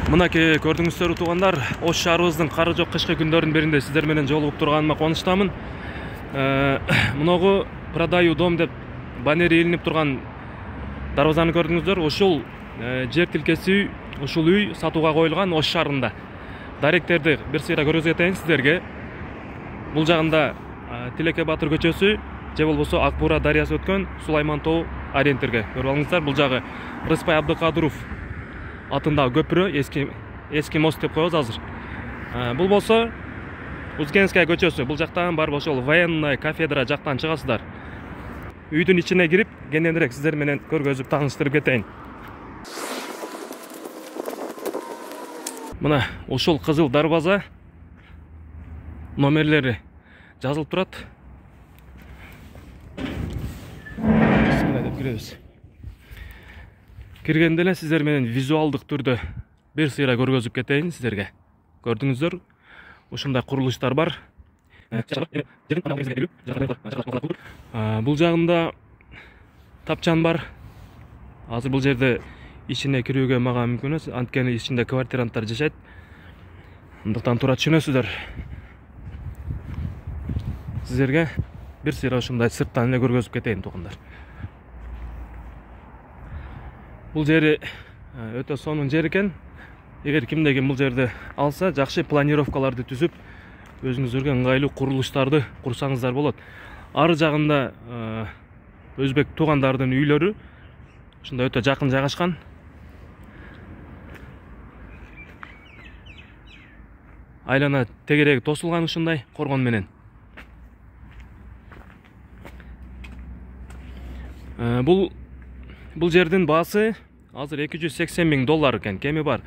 Мынакей көрдүңүздөр туугандар, Ош шаарыбыздын кары жок кышкы күндөрүнүн биринде сиздер менен жолугуп турганыма кубанычтамын. Мынагу продаю дом деп баннер илинип турган дарбазаны көрдүңүздөр. Ушул жер тилкеси үй, ушул үй сатууга коюлган Ош шаарында. Даректерди бир сыйра көрсөтөйүн сиздерге. Бул жагында Тилеке Батыр көчөсү, же болбосо Ак Буура дарыясы өткөн Сулайман тоо ориентирге көрүп алыңыздар. Бул жагы Рыспай Абдыкадыров атындагы көпүрө, эски мост деп коебуз азыр. Бул болсо Узгенская көчөсү. Бул жактан бар ошол военный кафедра жактан чыгасыздар. Үйдүн ичине кирип, кененирээк сиздер менен көргөзүп тааныштырып кетейин. Мына ушул кызыл дарбаза номерлери жазылып турат. Бисмилла деп киребиз. Киргенде эле сиздер менен визуалдык түрдө бир сыйра көргөзүп кетейин сиздерге. Көрдүңүздөр, ушундай курулуштар бар. Бул жагында тапчан бар. Азыр бул жерде ичине кирүүгө мага мүмкүн эмес, анткени ичинде квартиранттар жашайт. Андыктан туура түшүнөсүздөр. Сиздерге бир сыйра ушундай сырттан эле көргөзүп кетейин туугандар. Бул жери өтө сонун жер экен. Эгер кимде бул жерди алса, жакшы планировкаларды түзүп, өзүңүзгө ыңгайлуу курулуштарды курсаңыздар болот. Ары жагында өзбек туугандардын үйлөрү ушундай өтө жакын жайгашкан. Айлана тегереги тосулган ушундай коргон менен. Бул жердин баасы азыр $280,000 экен. Кеми бар.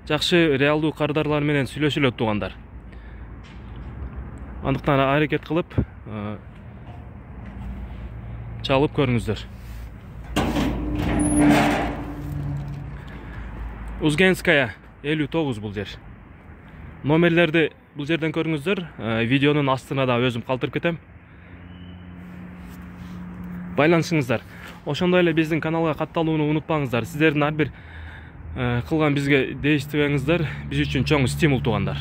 Жакшы реалдуу кардарлар менен сүйлөшүлөт туугандар. Андыктан аракет кылып чалып көрүңүздөр. Узгенская 59 бул жер. Номерлерди бул жерден көрүңүздөр. Видеонун астына да өзүм калтырып кетем. Байланышыңыздар. Ошондой эле биздин каналга катталууну унутпаңыздар. Сиздердин ар бир кылган бизге дейиштигиңиздер биз үчүн чоң стимул туугандар.